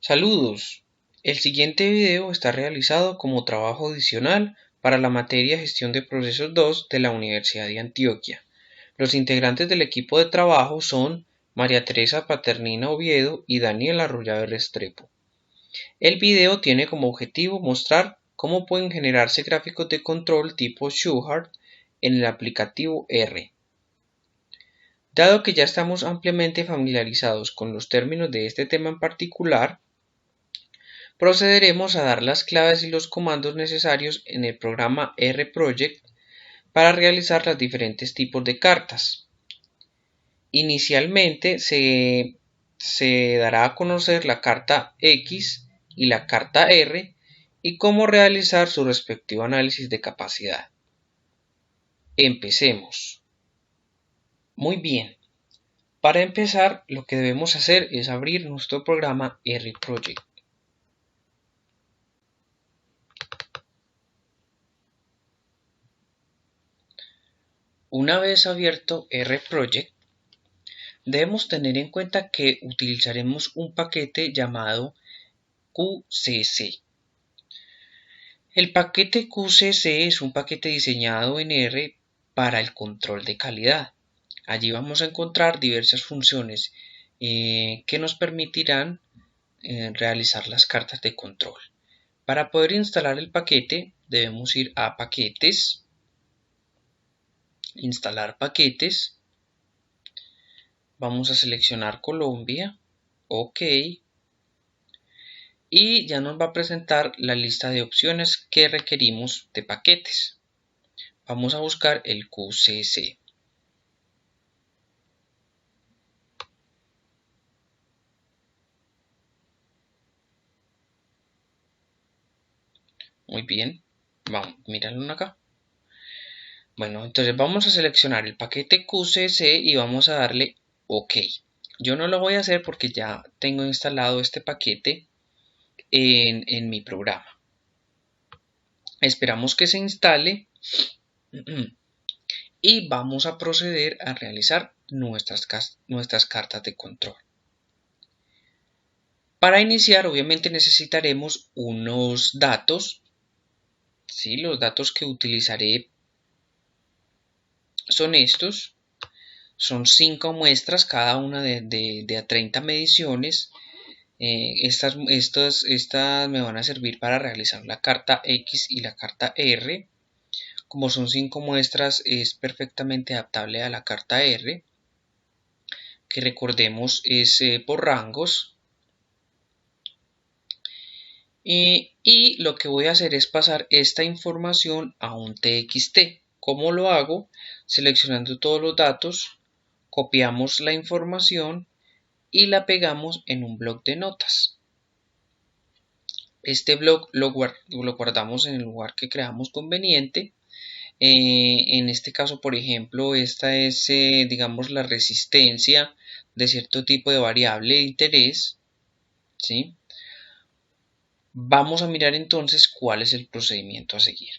Saludos. El siguiente video está realizado como trabajo adicional para la materia Gestión de Procesos 2 de la Universidad de Antioquia. Los integrantes del equipo de trabajo son María Teresa Paternina Oviedo y Daniel Arroyave Restrepo. El video tiene como objetivo mostrar cómo pueden generarse gráficos de control tipo Shewhart en el aplicativo R. Dado que ya estamos ampliamente familiarizados con los términos de este tema en particular, procederemos a dar las claves y los comandos necesarios en el programa RProject para realizar los diferentes tipos de cartas. Inicialmente se dará a conocer la carta X y la carta R y cómo realizar su respectivo análisis de capacidad. Empecemos. Muy bien. Para empezar, lo que debemos hacer es abrir nuestro programa RProject. Una vez abierto RProject, debemos tener en cuenta que utilizaremos un paquete llamado QCC. El paquete QCC es un paquete diseñado en R para el control de calidad. Allí vamos a encontrar diversas funciones que nos permitirán realizar las cartas de control. Para poder instalar el paquete debemos ir a Paquetes, Instalar paquetes. Vamos a seleccionar Colombia, OK, y ya nos va a presentar la lista de opciones que requerimos de paquetes. Vamos a buscar el QCC. Muy bien, vamos, míralo acá. Bueno, entonces vamos a seleccionar el paquete QCC y vamos a darle OK. Yo no lo voy a hacer porque ya tengo instalado este paquete en mi programa. Esperamos que se instale y vamos a proceder a realizar nuestras cartas de control. Para iniciar, obviamente necesitaremos unos datos. ¿Sí? Los datos que utilizaré son estos. Son 5 muestras, cada una de a 30 mediciones. Estas me van a servir para realizar la carta X y la carta R. Como son 5 muestras, es perfectamente adaptable a la carta R, que recordemos es por rangos. Y lo que voy a hacer es pasar esta información a un TXT. ¿Cómo lo hago? Seleccionando todos los datos, copiamos la información y la pegamos en un bloc de notas. Este bloc lo guardamos en el lugar que creamos conveniente. En este caso, por ejemplo, esta es, digamos, la resistencia de cierto tipo de variable de interés, ¿sí? Vamos a mirar entonces cuál es el procedimiento a seguir.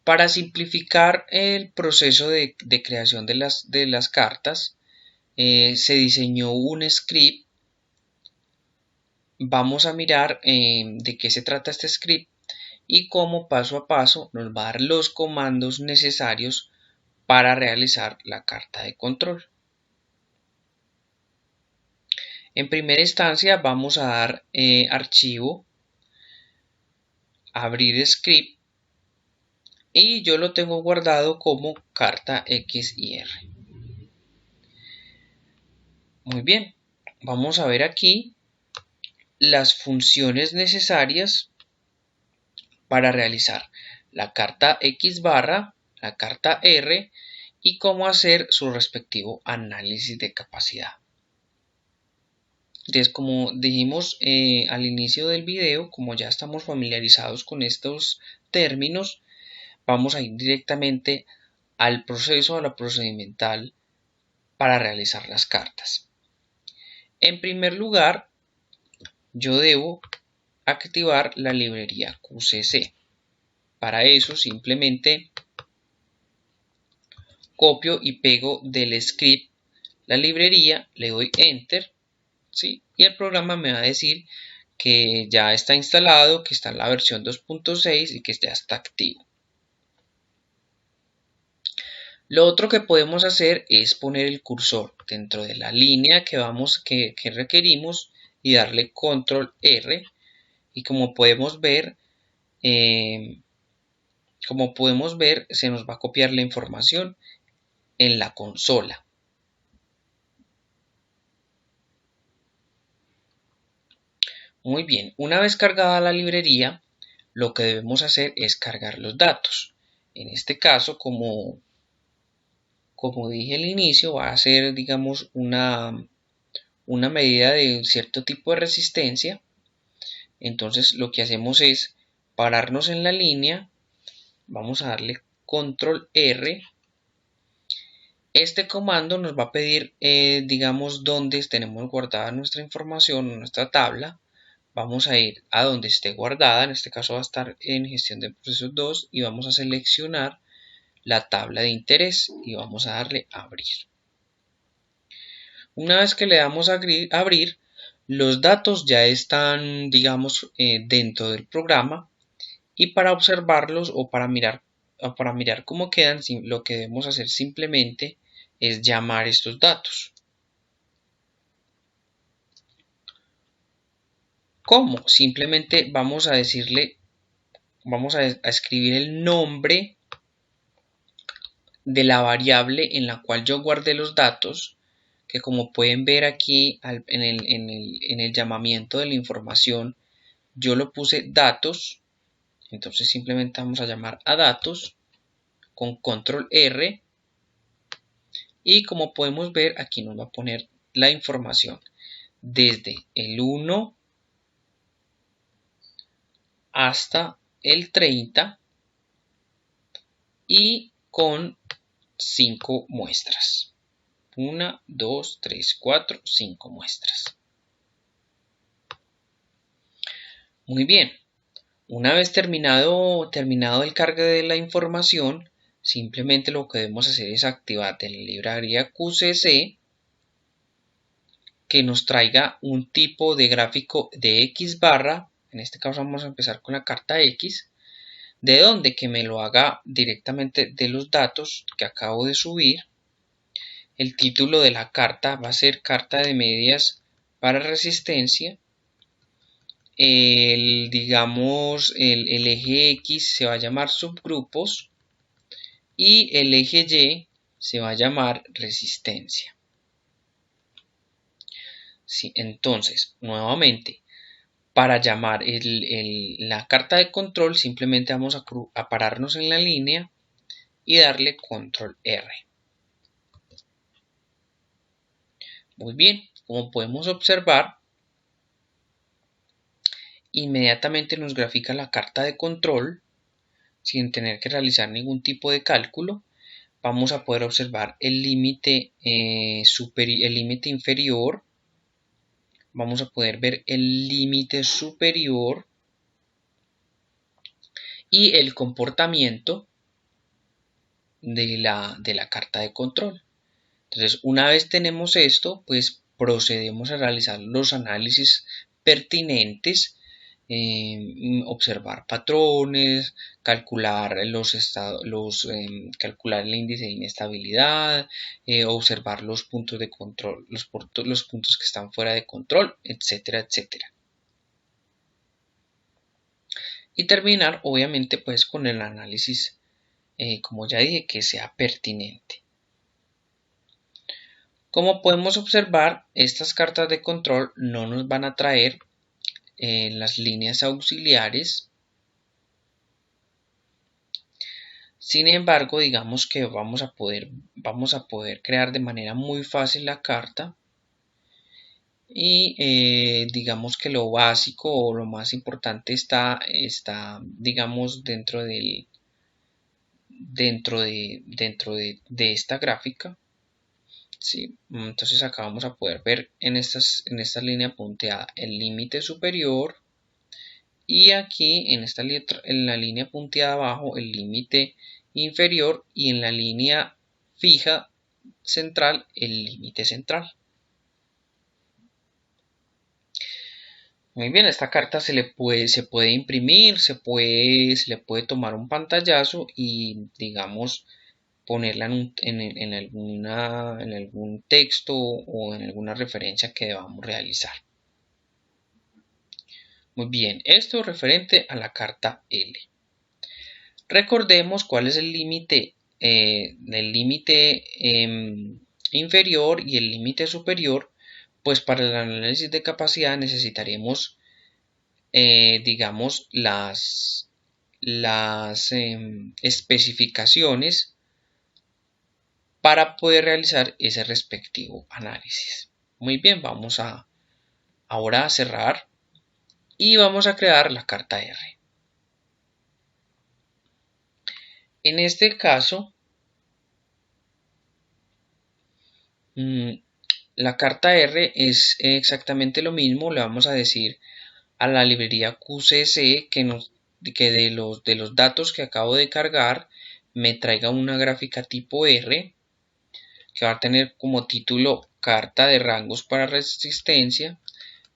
Para simplificar el proceso de creación de las cartas, se diseñó un script. Vamos a mirar de qué se trata este script y cómo paso a paso nos va a dar los comandos necesarios para realizar la carta de control. En primera instancia vamos a dar archivo, abrir script, y yo lo tengo guardado como carta X y R. Muy bien, vamos a ver aquí las funciones necesarias para realizar la carta X barra, la carta R y cómo hacer su respectivo análisis de capacidad. Entonces, como dijimos al inicio del video, como ya estamos familiarizados con estos términos, vamos a ir directamente al proceso, a la procedimental para realizar las cartas. En primer lugar, yo debo activar la librería QCC. Para eso simplemente copio y pego del script la librería, le doy Enter, ¿sí? y el programa me va a decir que ya está instalado, que está en la versión 2.6 y que ya está activo. Lo otro que podemos hacer es poner el cursor dentro de la línea que requerimos y darle control R, y como podemos ver se nos va a copiar la información en la consola. Muy bien, una vez cargada la librería, lo que debemos hacer es cargar los datos. En este caso, como dije al inicio, va a ser, digamos, una medida de cierto tipo de resistencia. Entonces lo que hacemos es pararnos en la línea, vamos a darle control R. Este comando nos va a pedir, digamos, dónde tenemos guardada nuestra información, nuestra tabla. Vamos a ir a donde esté guardada, en este caso va a estar en gestión de procesos 2 y vamos a seleccionar la tabla de interés y vamos a darle a abrir. Una vez que le damos a abrir, los datos ya están, digamos, dentro del programa, y para observarlos o para mirar cómo quedan, lo que debemos hacer simplemente es llamar estos datos. ¿Cómo? Simplemente vamos a escribir el nombre de la variable en la cual yo guardé los datos, que como pueden ver aquí en el llamamiento de la información, yo lo puse datos. Entonces simplemente vamos a llamar a datos con control R, y como podemos ver aquí nos va a poner la información desde el 1 hasta el 30 y con 5 muestras. 1, 2, 3, 4, 5 muestras. Muy bien. Una vez terminado el cargue de la información, simplemente lo que debemos hacer es activar de la librería QCC que nos traiga un tipo de gráfico de X barra. En este caso vamos a empezar con la carta X, de donde que me lo haga directamente de los datos que acabo de subir. El título de la carta va a ser carta de medidas para resistencia. Digamos, el eje X se va a llamar subgrupos y el eje Y se va a llamar resistencia. Sí, entonces, nuevamente, para llamar la carta de control, simplemente vamos a pararnos en la línea y darle control R. Muy bien, como podemos observar, inmediatamente nos grafica la carta de control sin tener que realizar ningún tipo de cálculo. Vamos a poder observar el límite inferior. Vamos a poder ver el límite superior y el comportamiento de la carta de control. Entonces, una vez tenemos esto, pues procedemos a realizar los análisis pertinentes, observar patrones, calcular calcular el índice de inestabilidad, observar los puntos de control, los puntos que están fuera de control, etcétera, etcétera. Y terminar, obviamente, pues con el análisis, como ya dije, que sea pertinente. Como podemos observar, estas cartas de control no nos van a traer las líneas auxiliares. Sin embargo, digamos que vamos a poder crear de manera muy fácil la carta, y digamos que lo básico o lo más importante está digamos dentro de esta gráfica. ¿Sí? Entonces acá vamos a poder ver en esta línea punteada el límite superior, y aquí en la línea punteada abajo el límite inferior, y en la línea fija central el límite central. Muy bien, esta carta se puede imprimir, se le puede tomar un pantallazo y, digamos, ponerla en algún texto o en alguna referencia que debamos realizar. Muy bien, esto referente a la carta L. Recordemos cuál es el límite inferior y el límite superior. Pues para el análisis de capacidad necesitaremos, digamos, las especificaciones para poder realizar ese respectivo análisis. Muy bien, vamos ahora a cerrar y vamos a crear la carta R. En este caso, la carta R es exactamente lo mismo. Le vamos a decir a la librería QCC que de los datos que acabo de cargar me traiga una gráfica tipo R que va a tener como título carta de rangos para resistencia,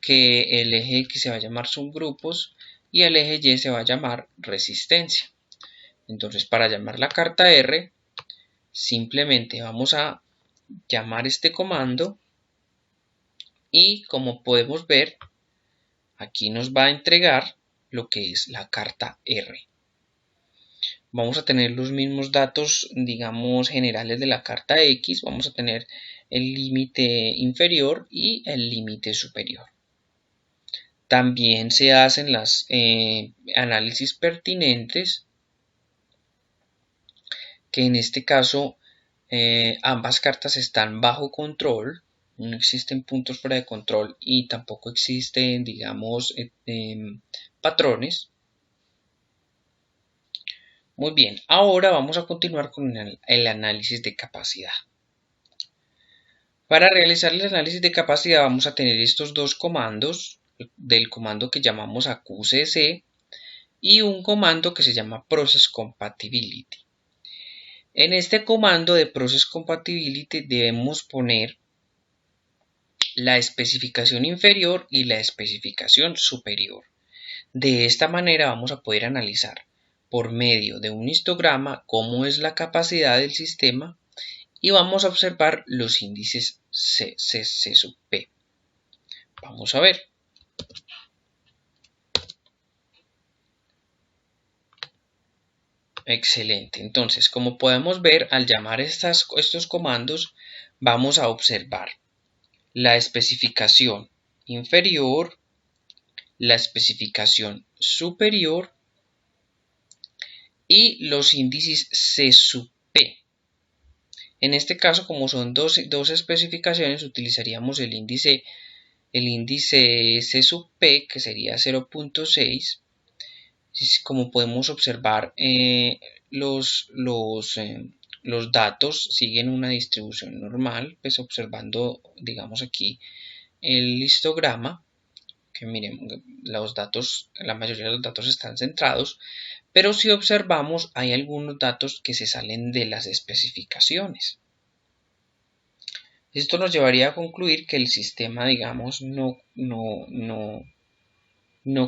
que el eje X se va a llamar subgrupos y el eje Y se va a llamar resistencia. Entonces, para llamar la carta R, simplemente vamos a llamar este comando y, como podemos ver, aquí nos va a entregar lo que es la carta R. Vamos a tener los mismos datos, digamos, generales de la carta X. Vamos a tener el límite inferior y el límite superior. También se hacen los análisis pertinentes, que en este caso ambas cartas están bajo control. No existen puntos fuera de control y tampoco existen, digamos, patrones. Muy bien, ahora vamos a continuar con el análisis de capacidad. Para realizar el análisis de capacidad vamos a tener estos dos comandos, del comando que llamamos a QCC y un comando que se llama Process Compatibility. En este comando de Process Compatibility debemos poner la especificación inferior y la especificación superior. De esta manera vamos a poder analizar por medio de un histograma cómo es la capacidad del sistema y vamos a observar los índices C sub P. Vamos a ver. Excelente. Entonces, como podemos ver, al llamar estos comandos, vamos a observar la especificación inferior, la especificación superior y los índices C sub P. En este caso, como son dos especificaciones, utilizaríamos el índice C sub P, que sería 0.6. Como podemos observar, los datos siguen una distribución normal, pues observando, digamos aquí, el histograma, que miren, la mayoría de los datos están centrados, pero si observamos hay algunos datos que se salen de las especificaciones. Esto nos llevaría a concluir que el sistema, digamos, no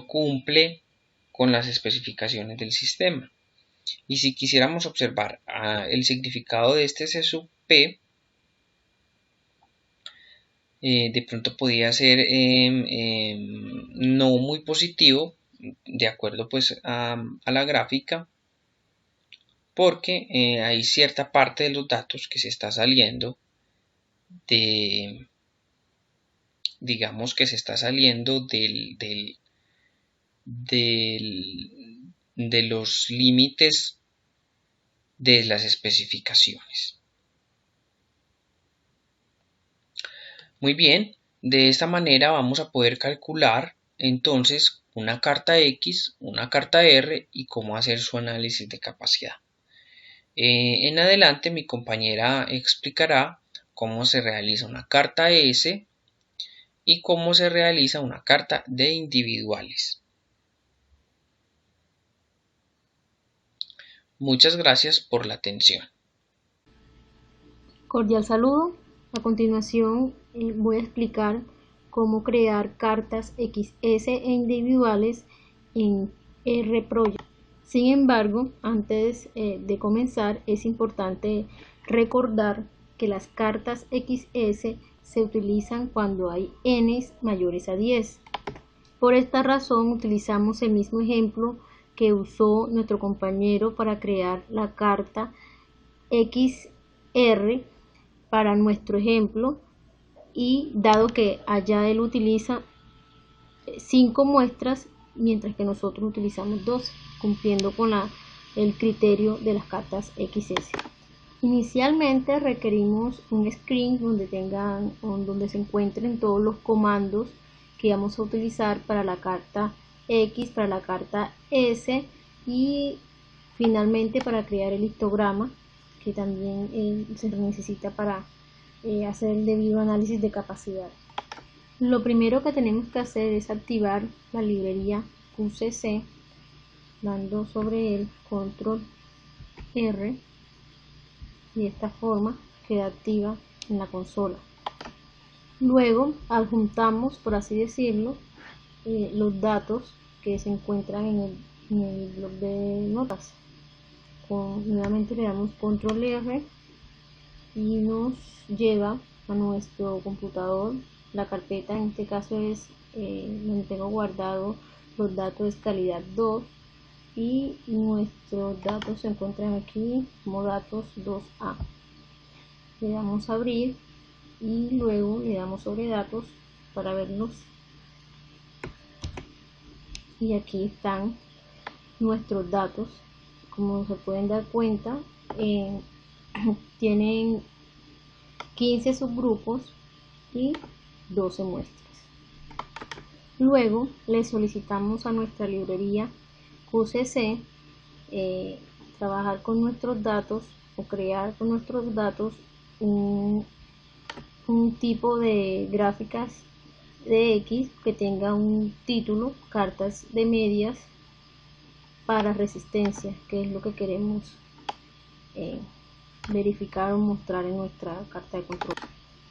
cumple con las especificaciones del sistema. Y si quisiéramos observar el significado de este C sub P, de pronto podría ser no muy positivo, de acuerdo pues a la gráfica, porque hay cierta parte de los datos que se está saliendo digamos que se está saliendo de los límites de las especificaciones. Muy bien, de esta manera vamos a poder calcular entonces una carta X, una carta R y cómo hacer su análisis de capacidad. En adelante mi compañera explicará cómo se realiza una carta S y cómo se realiza una carta de individuales. Muchas gracias por la atención. Cordial saludo. A continuación voy a explicar cómo crear cartas XS e individuales en RProject. Sin embargo, antes de comenzar es importante recordar que las cartas XS se utilizan cuando hay n mayores a 10. Por esta razón utilizamos el mismo ejemplo que usó nuestro compañero para crear la carta XR para nuestro ejemplo, y dado que allá él utiliza 5 muestras mientras que nosotros utilizamos 12, cumpliendo con el criterio de las cartas XS. Inicialmente requerimos un screen donde se encuentren todos los comandos que vamos a utilizar para la carta X, para la carta S y finalmente para crear el histograma, que también se necesita para hacer el debido análisis de capacidad. Lo primero que tenemos que hacer es activar la librería QCC, dando sobre él control R, y de esta forma queda activa en la consola. Luego adjuntamos, por así decirlo, los datos que se encuentran en el bloc de notas. Nuevamente le damos control R y nos lleva a nuestro computador. La carpeta en este caso es donde tengo guardado los datos de calidad 2 y nuestros datos se encuentran aquí como datos 2A. Le damos a abrir y luego le damos sobre datos para verlos, y aquí están nuestros datos. Como se pueden dar cuenta, tienen 15 subgrupos y 12 muestras. Luego le solicitamos a nuestra librería QCC trabajar con nuestros datos o crear con nuestros datos un tipo de gráficas de X que tenga un título, cartas de medias para resistencia, que es lo que queremos verificar o mostrar en nuestra carta de control.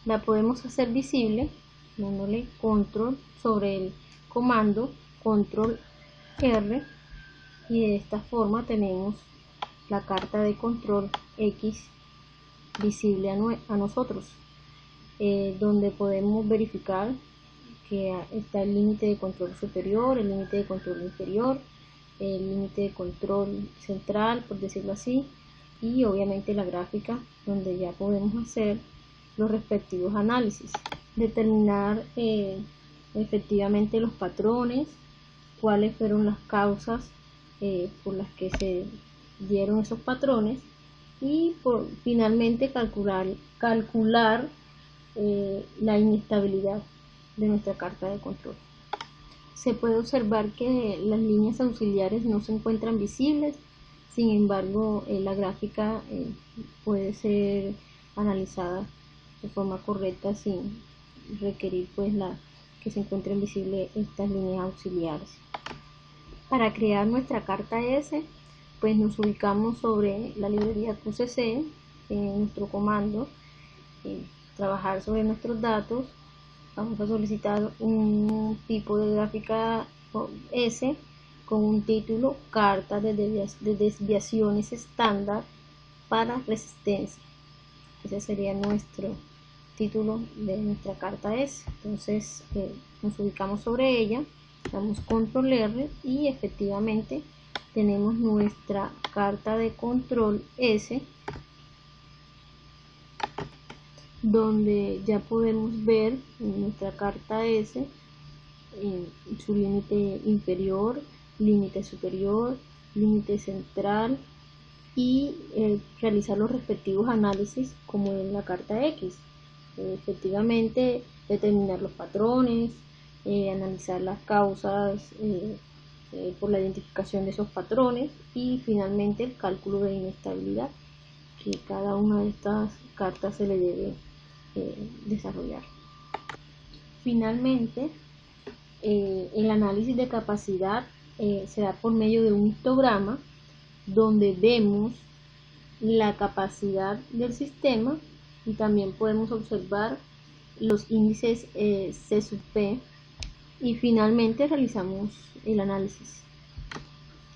La podemos hacer visible dándole control sobre el comando control R, y de esta forma tenemos la carta de control X visible a nosotros, donde podemos verificar que está el límite de control superior, el límite de control inferior, el límite de control central, por decirlo así, y obviamente la gráfica donde ya podemos hacer los respectivos análisis, determinar efectivamente los patrones, cuáles fueron las causas por las que se dieron esos patrones, y finalmente calcular la inestabilidad de nuestra carta de control. Se puede observar que las líneas auxiliares no se encuentran visibles, sin embargo la gráfica puede ser analizada de forma correcta sin requerir que se encuentren visibles estas líneas auxiliares. Para crear nuestra carta S, pues nos ubicamos sobre la librería QCC, en nuestro comando, trabajar sobre nuestros datos. Vamos a solicitar un tipo de gráfica S con un título carta de desviaciones estándar para resistencia. Ese sería nuestro título de nuestra carta S. Entonces nos ubicamos sobre ella, damos control R y efectivamente tenemos nuestra carta de control S, donde ya podemos ver en nuestra carta S su límite inferior, límite superior, límite central, y realizar los respectivos análisis como en la carta X. Efectivamente determinar los patrones, analizar las causas por la identificación de esos patrones, y finalmente el cálculo de inestabilidad que cada una de estas cartas se le debe desarrollar. Finalmente, el análisis de capacidad se da por medio de un histograma donde vemos la capacidad del sistema, y también podemos observar los índices C sub P y finalmente realizamos el análisis.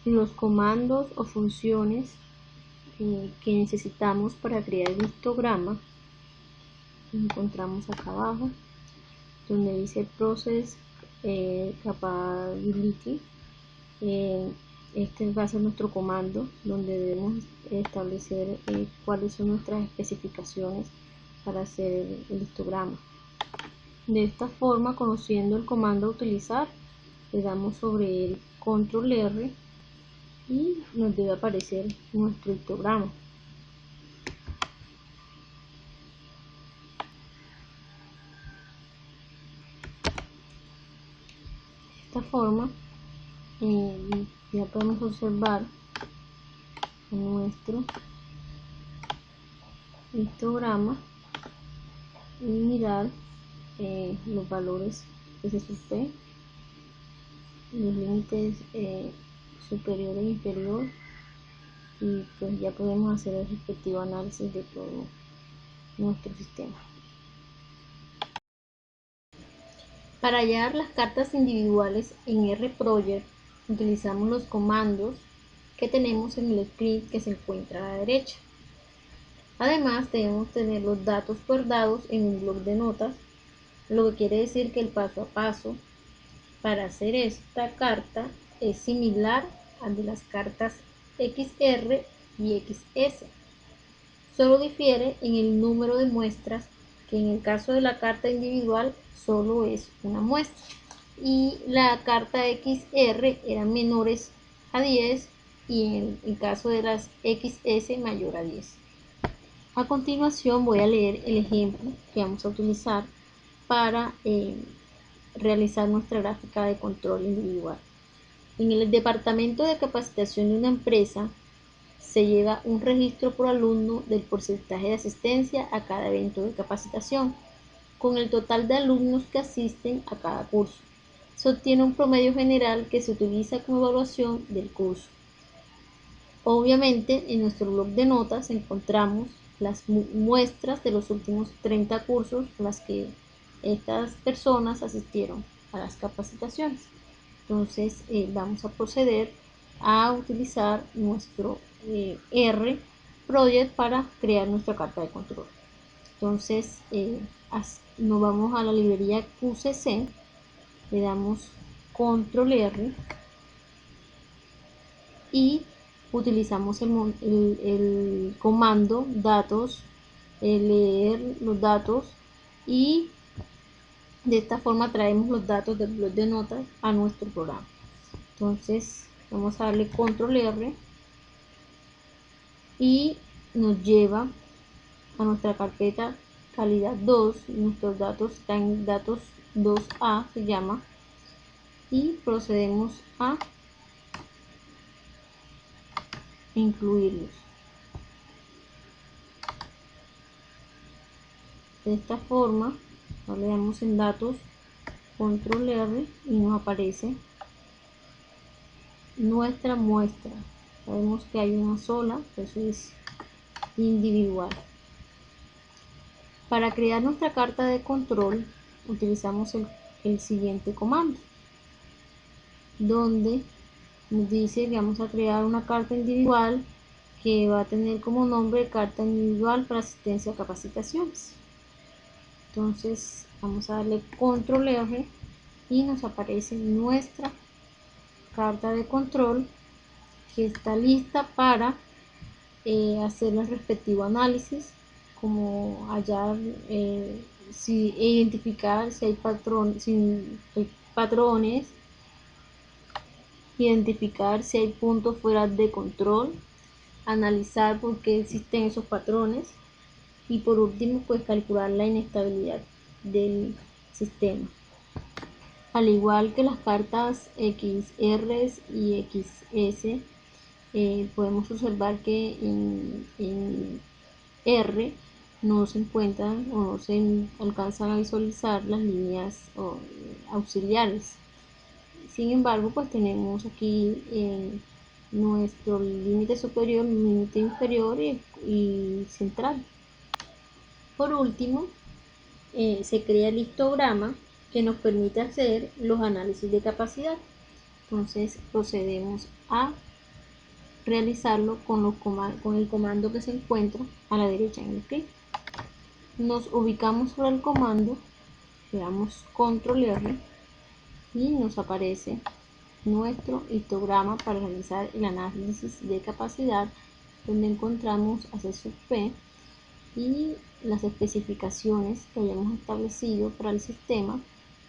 Los comandos o funciones que necesitamos para crear el histograma encontramos acá abajo, donde dice Process Capability. Este va a ser nuestro comando donde debemos establecer cuáles son nuestras especificaciones para hacer el histograma. De esta forma, conociendo el comando a utilizar, le damos sobre el control R y nos debe aparecer nuestro histograma. De esta forma ya podemos observar nuestro histograma y mirar los valores que se supe, los límites superior e inferior, y pues ya podemos hacer el respectivo análisis de todo nuestro sistema. Para hallar las cartas individuales en RProject utilizamos los comandos que tenemos en el script que se encuentra a la derecha. Además, debemos tener los datos guardados en un bloc de notas, lo que quiere decir que el paso a paso para hacer esta carta es similar al de las cartas XR y XS. Solo difiere en el número de muestras, que en el caso de la carta individual solo es una muestra y la carta XR eran menores a 10 y en el caso de las XS mayor a 10. A continuación voy a leer el ejemplo que vamos a utilizar para realizar nuestra gráfica de control individual. En el departamento de capacitación de una empresa se lleva un registro por alumno del porcentaje de asistencia a cada evento de capacitación, con el total de alumnos que asisten a cada curso. Se obtiene un promedio general que se utiliza como evaluación del curso. Obviamente, en nuestro bloc de notas encontramos las muestras de los últimos 30 cursos a las que estas personas asistieron a las capacitaciones. Entonces, vamos a proceder a utilizar nuestro RProject para crear nuestra carta de control. Entonces, nos vamos a la librería QCC, le damos control R y utilizamos el comando datos, leer los datos, y de esta forma traemos los datos del bloc de notas a nuestro programa. Entonces vamos a darle control R y nos lleva a nuestra carpeta calidad 2. Nuestros datos están en datos 2A, se llama, y procedemos a incluirlos. De esta forma, le damos en datos control R y nos aparece nuestra muestra. Sabemos que hay una sola, eso es individual. Para crear nuestra carta de control utilizamos el siguiente comando, donde nos dice que vamos a crear una carta individual que va a tener como nombre carta individual para asistencia a capacitaciones. Entonces vamos a darle control R y nos aparece nuestra carta de control que está lista para hacer el respectivo análisis, como hallar, identificar si hay patrones, identificar si hay puntos fuera de control, analizar por qué existen esos patrones y por último pues calcular la inestabilidad del sistema. Al igual que las cartas XR y XS, podemos observar que en R no se encuentran o no se alcanzan a visualizar las líneas auxiliares. Sin embargo, pues tenemos aquí nuestro límite superior, límite inferior y central. Por último, se crea el histograma que nos permite hacer los análisis de capacidad. Entonces procedemos a realizarlo con el comando que se encuentra a la derecha en el clic. Nos ubicamos sobre el comando, le damos control R y nos aparece nuestro histograma para realizar el análisis de capacidad, donde encontramos acceso P y las especificaciones que hayamos establecido para el sistema,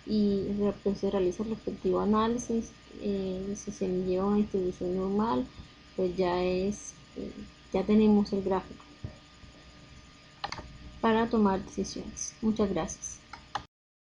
y pues se realiza el respectivo análisis. Si se me lleva una distribución normal, pues ya tenemos el gráfico para tomar decisiones. Muchas gracias.